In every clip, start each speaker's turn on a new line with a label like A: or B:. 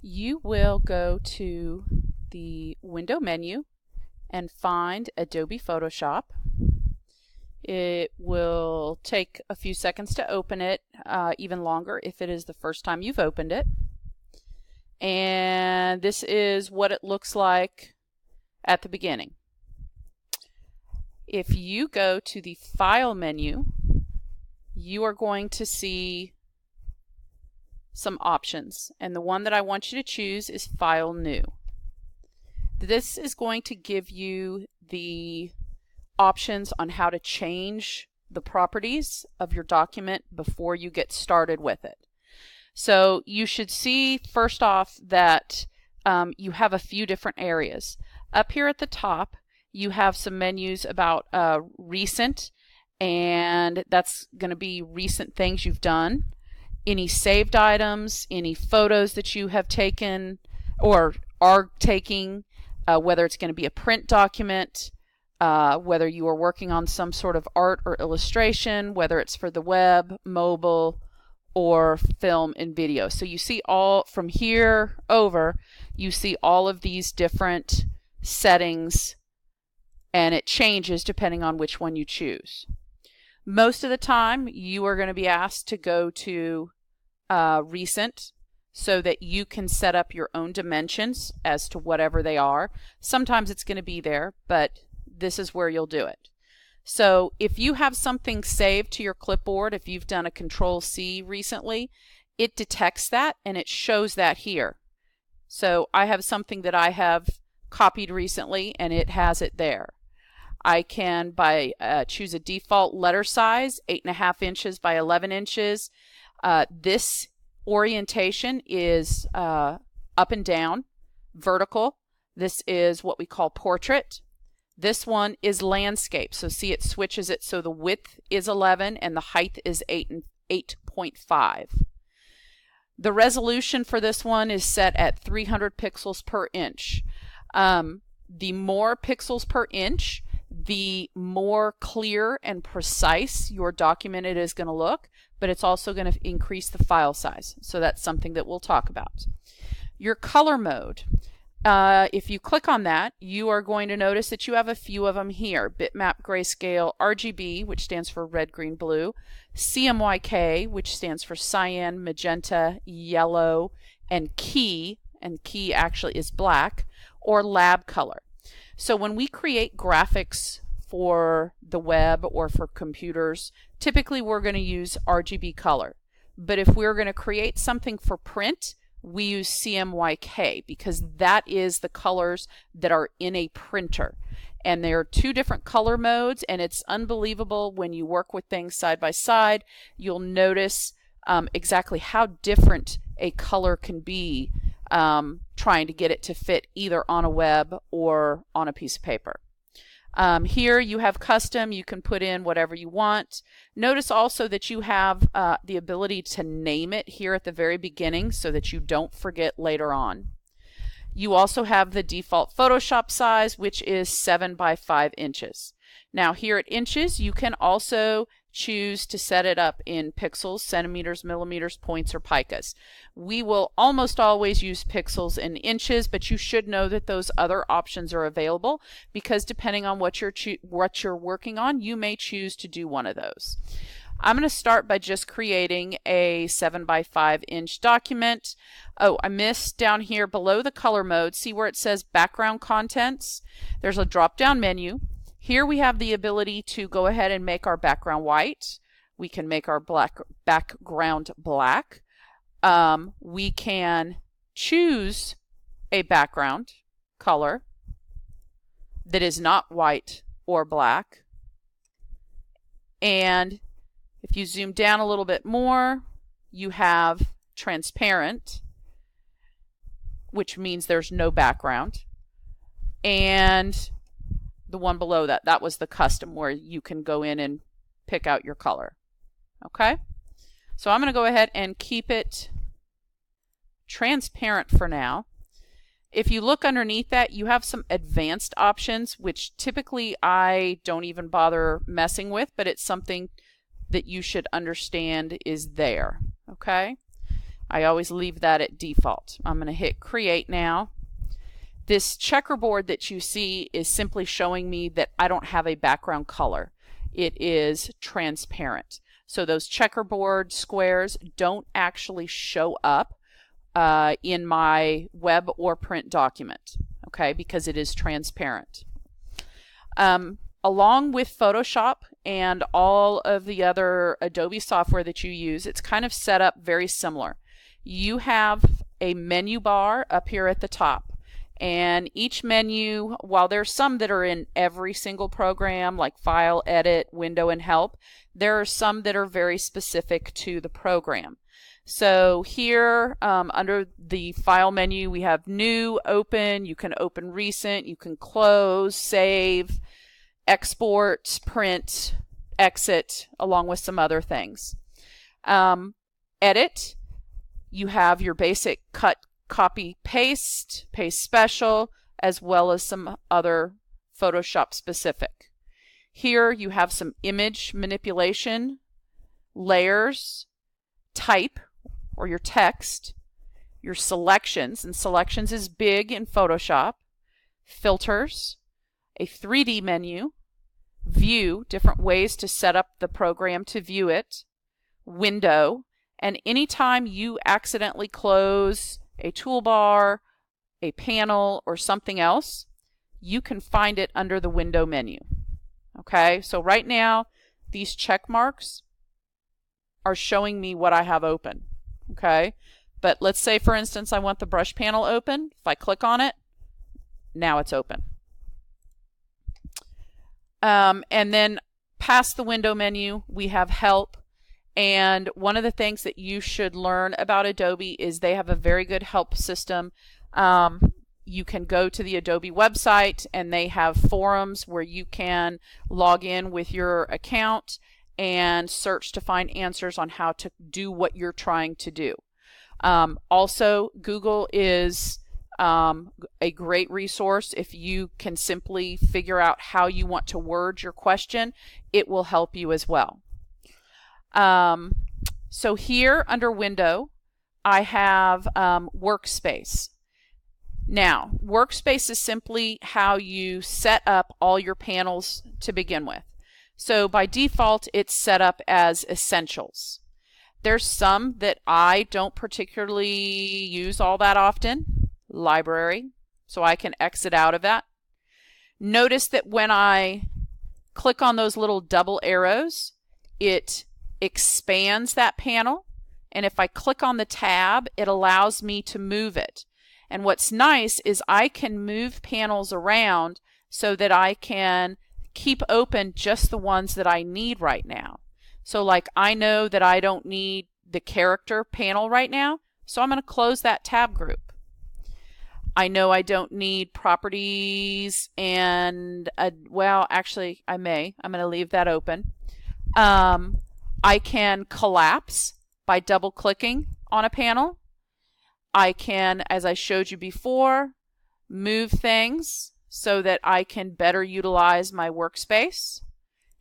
A: you will go to the window menu and find Adobe Photoshop. It will take a few seconds to open it, even longer if it is the first time you've opened it. And this is what it looks like at the beginning. If you go to the File menu, you are going to see some options, and the one that I want you to choose is File New. This is going to give you the options on how to change the properties of your document before you get started with it. So you should see first off that you have a few different areas. Up here at the top you have some menus about recent, and that's going to be recent things you've done, any saved items, any photos that you have taken or are taking, whether it's going to be a print document, whether you are working on some sort of art or illustration, whether it's for the web, mobile, or film and video. So you see all from here over, you see all of these different settings, and it changes depending on which one you choose. Most of the time you are going to be asked to go to recent so that you can set up your own dimensions as to whatever they are. Sometimes it's going to be there, but this is where you'll do it. So if you have something saved to your clipboard, if you've done a Control-C recently, it detects that and it shows that here. So I have something that I have copied recently and it has it there. I can choose a default letter size, 8.5 inches by 11 inches. This orientation is up and down, vertical. This is what we call portrait. This one is landscape. So see, it switches it so the width is 11 and the height is 8.5. The resolution for this one is set at 300 pixels per inch. The more pixels per inch, the more clear and precise your document is going to look, but it's also going to increase the file size. So that's something that we'll talk about. Your color mode. If you click on that, you are going to notice that you have a few of them here. Bitmap, grayscale, RGB, which stands for red, green, blue, CMYK, which stands for cyan, magenta, yellow, and key actually is black, or lab color. So when we create graphics for the web or for computers, typically we're going to use RGB color. But if we're going to create something for print, we use CMYK because that is the colors that are in a printer. And there are two different color modes, and it's unbelievable when you work with things side by side. You'll notice exactly how different a color can be trying to get it to fit either on a web or on a piece of paper. Here you have custom. You can put in whatever you want. Notice also that you have the ability to name it here at the very beginning so that you don't forget later on. You also have the default Photoshop size, which is 7 by 5 inches. Now here at inches, you can also choose to set it up in pixels, centimeters, millimeters, points, or picas. We will almost always use pixels and inches, but you should know that those other options are available because depending on what you're working on, you may choose to do one of those. I'm going to start by just creating a 7 by 5 inch document. Oh, I missed down here below the color mode. See where it says background contents? There's a drop down menu. Here we have the ability to go ahead and make our background white. We can make our background black. We can choose a background color that is not white or black. And if you zoom down a little bit more, you have transparent, which means there's no background. And the one below that, that was the custom where you can go in and pick out your color. Okay? So I'm going to go ahead and keep it transparent for now. If you look underneath that, you have some advanced options, which typically I don't even bother messing with, but it's something that you should understand is there. Okay? I always leave that at default. I'm going to hit create now. This checkerboard that you see is simply showing me that I don't have a background color. It is transparent. So those checkerboard squares don't actually show up in my web or print document, okay, because it is transparent. Along with Photoshop and all of the other Adobe software that you use, it's kind of set up very similar. You have a menu bar up here at the top. And each menu, while there's some that are in every single program, like File, Edit, Window, and Help, there are some that are very specific to the program. So here, under the File menu, we have New, Open. You can open Recent. You can close, save, export, print, exit, along with some other things. Edit, you have your basic cut, copy, paste, paste special, as well as some other Photoshop specific. Here you have some image manipulation, layers, type, or your text, your selections, and selections is big in Photoshop, filters, a 3D menu, view, different ways to set up the program to view it, window, and anytime you accidentally close a toolbar, a panel, or something else, you can find it under the window menu. Okay, so right now these check marks are showing me what I have open. Okay, but let's say for instance I want the brush panel open. If I click on it, now it's open. And then past the window menu we have help. And one of the things that you should learn about Adobe is they have a very good help system. You can go to the Adobe website and they have forums where you can log in with your account and search to find answers on how to do what you're trying to do. Also, Google is a great resource. If you can simply figure out how you want to word your question, it will help you as well. So here under Window, I have Workspace. Now, Workspace is simply how you set up all your panels to begin with. So by default, it's set up as Essentials. There's some that I don't particularly use all that often. Library, so I can exit out of that. Notice that when I click on those little double arrows, it expands that panel, and if I click on the tab, it allows me to move it. And what's nice is I can move panels around so that I can keep open just the ones that I need right now. So like I know that I don't need the character panel right now, so I'm going to close that tab group. I know I don't need properties and, well, actually I may. I'm going to leave that open. I can collapse by double clicking on a panel. I can, as I showed you before, move things so that I can better utilize my workspace.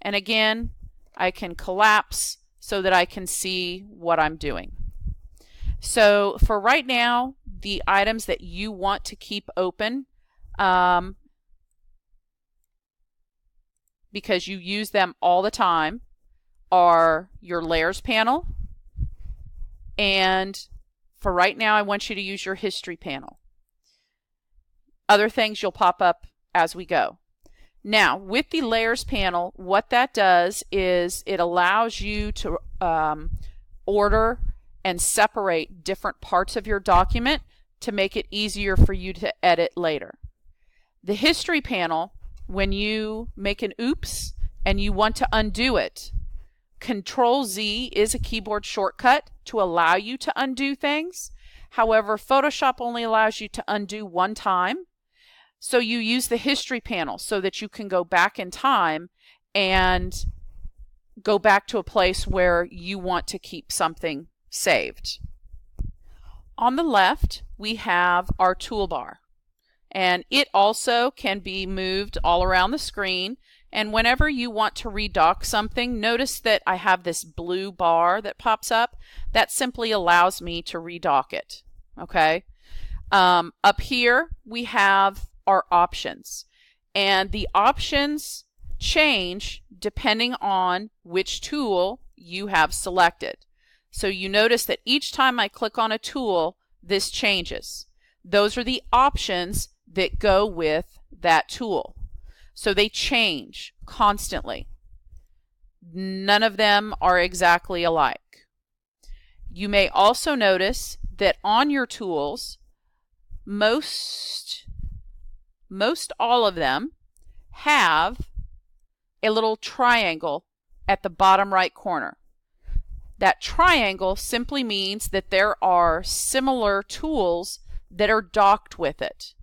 A: And again, I can collapse so that I can see what I'm doing. So for right now, the items that you want to keep open, because you use them all the time, are your layers panel, and for right now I want you to use your history panel. Other things you'll pop up as we go. Now with the layers panel, what that does is it allows you to order and separate different parts of your document to make it easier for you to edit later. The history panel, when you make an oops and you want to undo it, Control-Z is a keyboard shortcut to allow you to undo things. However, Photoshop only allows you to undo one time. So you use the history panel so that you can go back in time and go back to a place where you want to keep something saved. On the left, we have our toolbar, and it also can be moved all around the screen. And whenever you want to redock something, notice that I have this blue bar that pops up. That simply allows me to redock it. Okay. Up here we have our options, and the options change depending on which tool you have selected. So you notice that each time I click on a tool, this changes. Those are the options that go with that tool. So they change constantly. None of them are exactly alike. You may also notice that on your tools, most all of them have a little triangle at the bottom right corner. That triangle simply means that there are similar tools that are docked with it.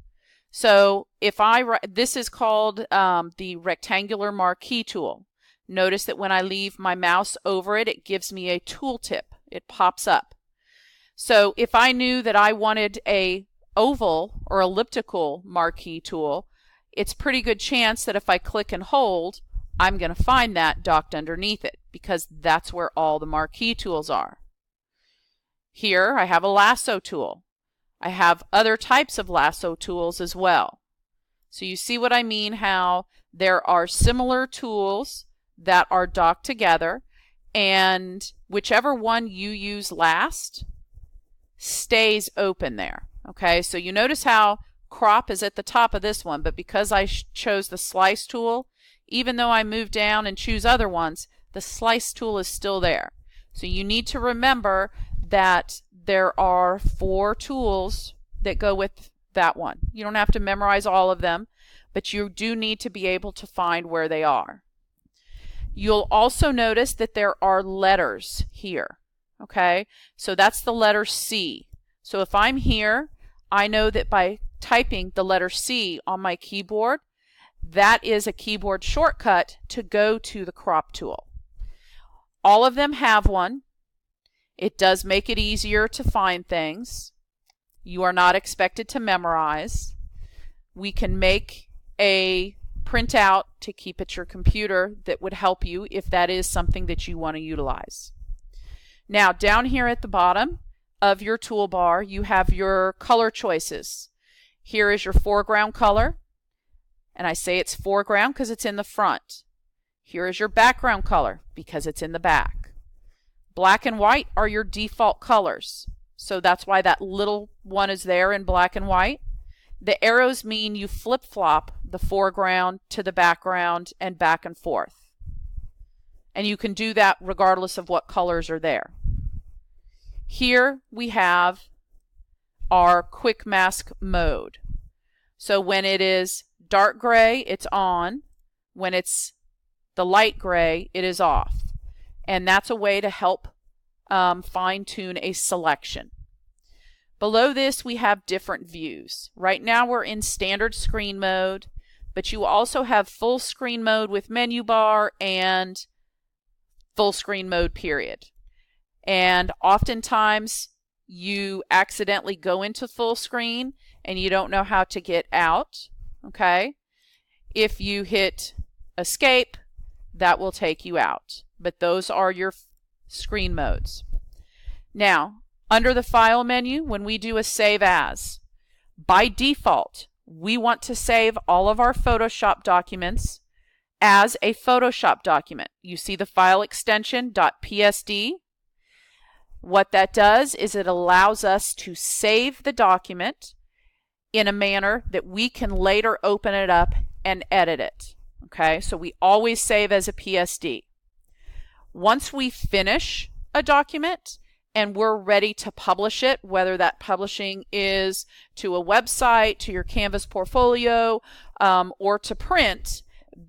A: So if this is called the rectangular marquee tool. Notice that when I leave my mouse over it, it gives me a tooltip. It pops up. So if I knew that I wanted a oval or elliptical marquee tool, it's pretty good chance that if I click and hold, I'm going to find that docked underneath it, because that's where all the marquee tools are. Here I have a lasso tool. I have other types of lasso tools as well. So you see what I mean, how there are similar tools that are docked together, and whichever one you use last stays open there. Okay, so you notice how crop is at the top of this one, but because I chose the slice tool, even though I move down and choose other ones, the slice tool is still there. So you need to remember that there are 4 tools that go with that one. You don't have to memorize all of them, but you do need to be able to find where they are. You'll also notice that there are letters here. Okay, so that's the letter C. So if I'm here, I know that by typing the letter C on my keyboard, that is a keyboard shortcut to go to the crop tool. All of them have one. It does make it easier to find things. You are not expected to memorize. We can make a printout to keep at your computer that would help you if that is something that you want to utilize. Now down here at the bottom of your toolbar, you have your color choices. Here is your foreground color, and I say it's foreground because it's in the front. Here is your background color because it's in the back. Black and white are your default colors, so that's why that little one is there in black and white. The arrows mean you flip-flop the foreground to the background and back and forth. And you can do that regardless of what colors are there. Here we have our quick mask mode. So when it is dark gray, it's on. When it's the light gray, it is off. And that's a way to help fine-tune a selection. Below this, we have different views. Right now we're in standard screen mode, but you also have full screen mode with menu bar and full screen mode period. And oftentimes you accidentally go into full screen and you don't know how to get out. Okay? If you hit escape, that will take you out. But those are your screen modes. Now, under the File menu, when we do a Save As, by default, we want to save all of our Photoshop documents as a Photoshop document. You see the file extension .psd. What that does is it allows us to save the document in a manner that we can later open it up and edit it. Okay, so we always save as a PSD. Once we finish a document and we're ready to publish it, whether that publishing is to a website, to your Canvas portfolio, or to print,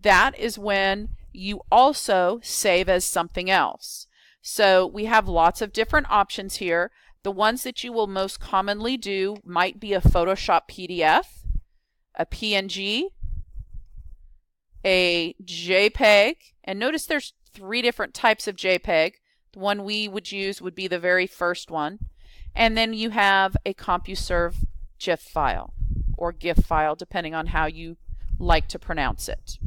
A: that is when you also save as something else. So we have lots of different options here. The ones that you will most commonly do might be a Photoshop PDF, a PNG, a JPEG, and notice there's 3 different types of JPEG. The one we would use would be the very first one. And then you have a CompuServe GIF file, or GIF file, depending on how you like to pronounce it.